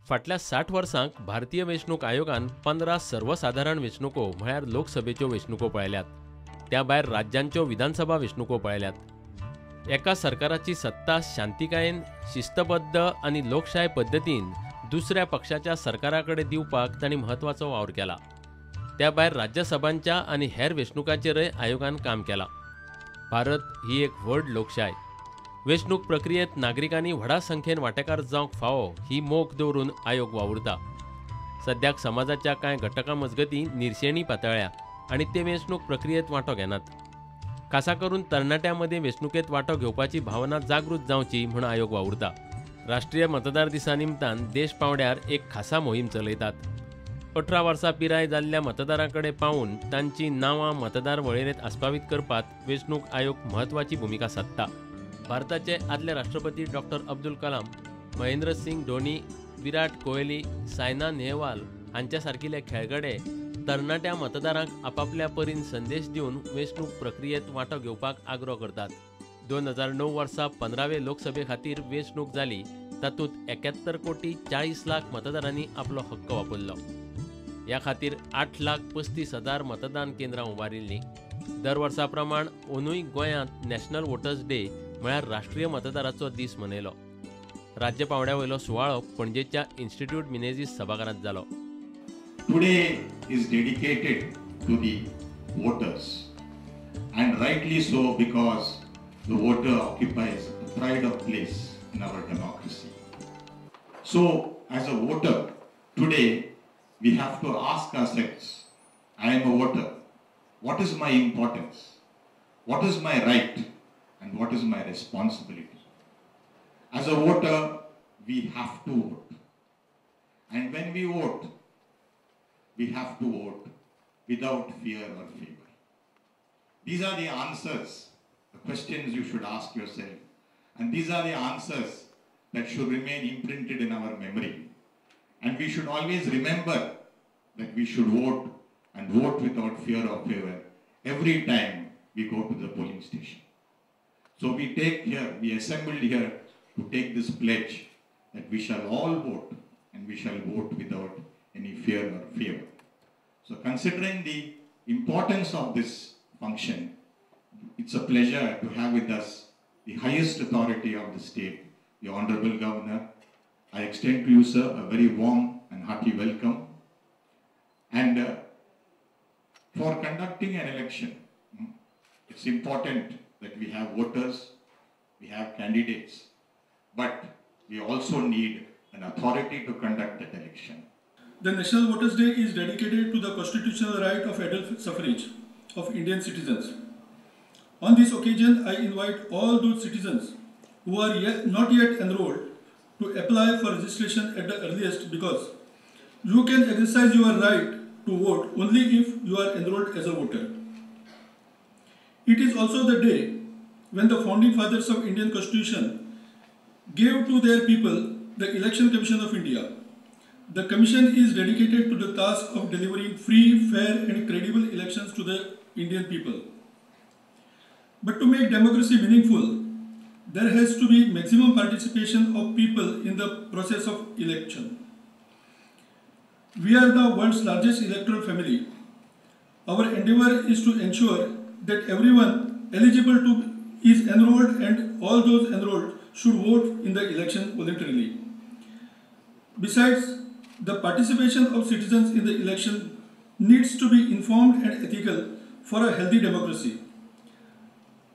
फाटल्या 60 वर्सांक भारतीय वेंचणूक आयोगान 15 सर्वसाधारण वेंचणुको म्हळ्यार लोकसभेच्यो वेंचणुको पळयल्यात. त्या भायर राज्यांच्यो विधानसभा वेंचणुको पळयल्यात. एका सरकाराची सत्ता शांतीकायेन, शिस्तबद्ध आनी लोकशाय पद्दतीन दुसऱ्या पक्षाच्या सरकाराकडे दिवपाक तांणी म्हत्वाचो वावर केला. त्या भायर राज्यसभांच्या आनी हेर वेंचणुकांचेरय आयोगान काम केलां. भारत ही एक व्हड लोकशाय. वेंचणूक प्रक्रियेत नागरिकांनी व्हडा संख्येन वांटेकार जावंक फावो ही मोख दवरून आयोग वावुरता. सद्याक समाजाच्या कांय घटकां मजगतीं निरशेणी पातळ्ळ्या आनी ते वेंचणूक प्रक्रियेत वांटो घेनात. खासा करून तरणाट्यां मदीं वेंचणुकेंत वांटो घेवपाची भावना जागृत जावची म्हूण आयोग वावुरता. राष्ट्रीय मतदार दिसा निमतान देश पावंड्यार एक खासा मोहीम चलयतात. 18 वर्सां पिराय जाल्ल्या मतदारां कडेन पावून तांची नांवां मतदार वळेरेंत आस्पावीत करपाक वेंचणूक आयोग म्हत्वाची भुमिका सादता. भारताचे आदले राष्ट्रपती डॉ. अब्दुल कलाम, महेंद्र सिंग धोनी, विराट कोहली, सायना नेहवाल हांच्या सारकिले खेळगडे तरणाट्या मतदारांक आपापल्या परीन संदेश दिवन वेंचणूक प्रक्रियेत वांटो घेवपाक आग्रो करतात. 2009 वर्सा 15वे लोकसभे खातीर वेंचणूक जाली. तातूंत 71 कोटी 40 लाख मतदारांनी आपलो हक्क वापरलो. ह्या खातीर 8,35,000 मतदान केंद्रां उबारिल्लीं. दर वर्सा प्रमाण अंदूय गोंयांत नॅशनल वोटर्स डे म्हळ्यार राष्ट्रीय मतदाराचो दीस मनयलो. राज्य पावंड्या वयलो सुवाळो पणजेच्या इन्स्टिट्यूट मिनेझीस सभाघरांत जालो. Today is dedicated to the voters, and rightly so, because the voter occupies a pride of place in our democracy. So, as a voter, today we have to ask ourselves, I am a voter, what is my importance? What is my right? And what is my responsibility? As a voter, we have to vote. And when we vote, we have to vote without fear or favor. These are the answers, the questions you should ask yourself. And these are the answers that should remain imprinted in our memory. And we should always remember that we should vote and vote without fear or favor every time we go to the polling station. So we assembled here to take this pledge that we shall all vote and we shall vote without any fear or favor. So considering the importance of this function, it's a pleasure to have with us the highest authority of the state, the Honorable Governor. I extend to you, sir, a very warm and hearty welcome. And for conducting an election, it's important that we have voters, we have candidates, but we also need an authority to conduct that election. The National Voters' Day is dedicated to the constitutional right of adult suffrage of Indian citizens. On this occasion, I invite all those citizens who are not yet enrolled to apply for registration at the earliest, because you can exercise your right to vote only if you are enrolled as a voter. It is also the day when the founding fathers of Indian Constitution gave to their people the Election Commission of India. The commission is dedicated to the task of delivering free, fair and credible elections to the Indian people. But to make democracy meaningful, there has to be maximum participation of people in the process of election. We are the world's largest electoral family. Our endeavor is to ensure that everyone eligible to is enrolled and all those enrolled should vote in the election voluntarily. Besides, the participation of citizens in the election needs to be informed and ethical for a healthy democracy.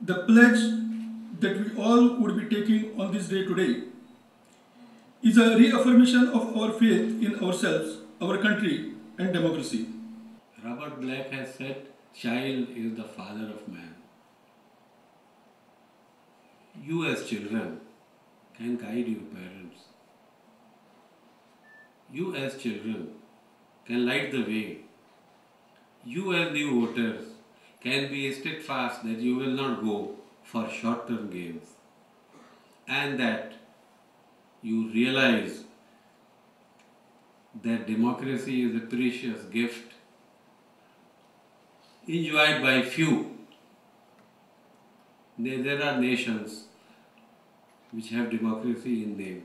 The pledge that we all would be taking on this day today is a reaffirmation of our faith in ourselves, our country and democracy. Robert Black has said, child is the father of man. You as children can guide your parents. You as children can light the way. You as new voters can be steadfast that you will not go for short-term gains, and that you realize that democracy is a precious gift enjoyed by few. There are nations which have democracy in name,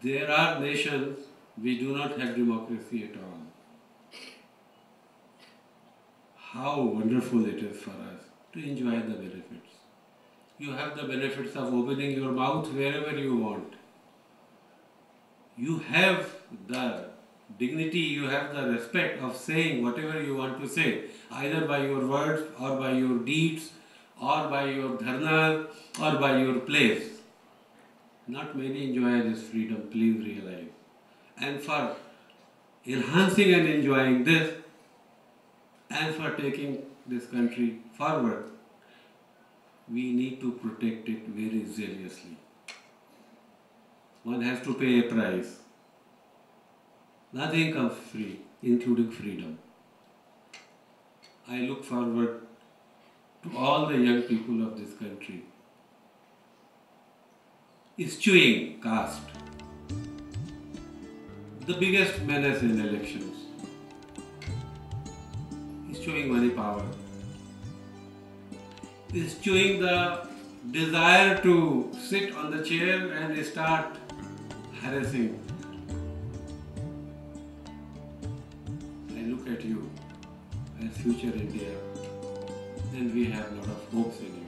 There are nations which do not have democracy at all. How wonderful it is for us to enjoy the benefits. You have the benefits of opening your mouth wherever you want. You have the dignity, you have the respect of saying whatever you want to say, either by your words or by your deeds or by your dharna or by your plays. Not many enjoy this freedom, please realize. And for enhancing and enjoying this, and for taking this country forward, we need to protect it very zealously. One has to pay a price. Nothing comes free, including freedom. I look forward to all the young people of this country eschewing caste, the biggest menace in elections, eschewing money power, eschewing the desire to sit on the chair and start harassing. I look at you as future India, and we have a lot of hopes in you.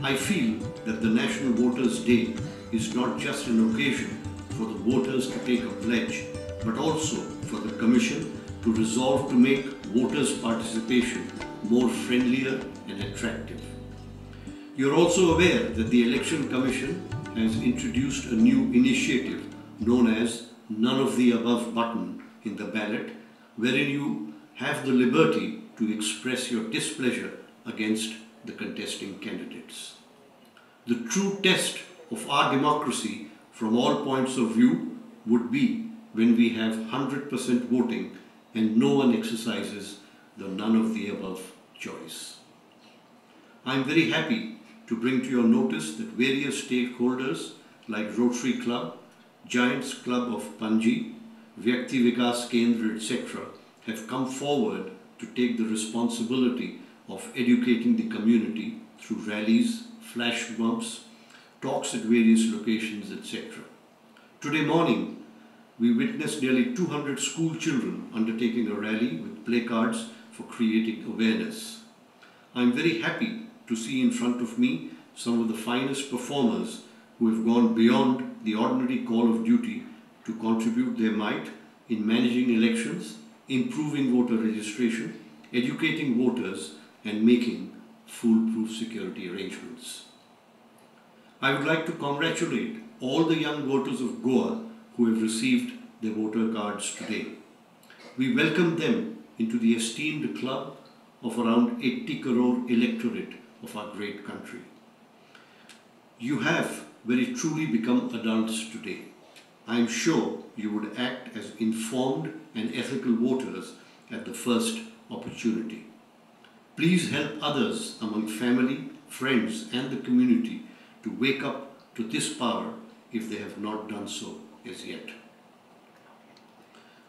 I feel that the National Voters' Day is not just an occasion for the voters to take a pledge, but also for the Commission to resolve to make voters' participation more friendlier and attractive. You are also aware that the Election Commission has introduced a new initiative known as None of the Above button in the ballot, wherein you have the liberty to express your displeasure against the contesting candidates. The true test of our democracy from all points of view would be when we have 100% voting and no one exercises the none of the above choice. I am very happy to bring to your notice that various stakeholders like Rotary Club, Giants Club of Panji, Vyakti Vikas Kendra, etc. have come forward to take the responsibility of educating the community through rallies, flash mobs, talks at various locations, etc. Today morning, we witnessed nearly 200 school children undertaking a rally with placards for creating awareness. I am very happy to see in front of me some of the finest performers who have gone beyond the ordinary call of duty to contribute their might in managing elections, improving voter registration, educating voters, and making foolproof security arrangements. I would like to congratulate all the young voters of Goa who have received their voter cards today. We welcome them into the esteemed club of around 80 crore electorate of our great country. You have very truly become adults today. I am sure you would act as informed and ethical voters at the first opportunity. Please help others among family, friends and the community to wake up to this power if they have not done so as yet.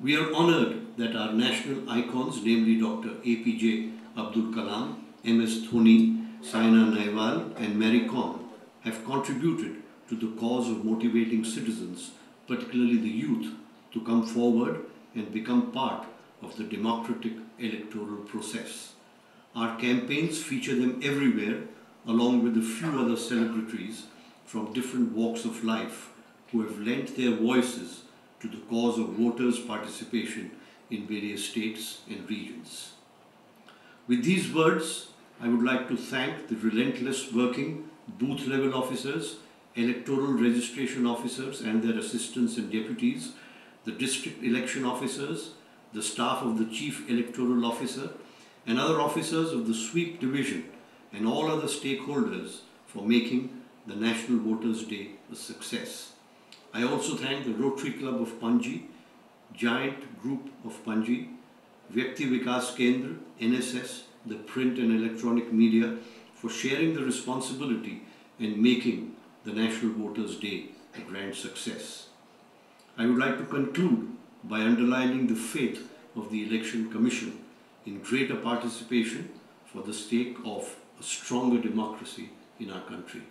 We are honoured that our national icons, namely Dr. APJ Abdul Kalam, MS Dhoni, Saina Nehwal and Mary Kom, have contributed to the cause of motivating citizens, particularly the youth, to come forward and become part of the democratic electoral process. Our campaigns feature them everywhere, along with a few other celebrities from different walks of life who have lent their voices to the cause of voters' participation in various states and regions. With these words, I would like to thank the relentless working booth-level officers, electoral registration officers and their assistants and deputies, the district election officers, the staff of the Chief Electoral Officer, and other officers of the Sweep Division and all other stakeholders for making the National Voters' Day a success. I also thank the Rotary Club of Panji, Giant Group of Panji, Vyakti Vikas Kendra, NSS, the print and electronic media for sharing the responsibility and making the National Voters' Day a grand success. I would like to conclude by underlining the faith of the Election Commission in greater participation for the sake of a stronger democracy in our country.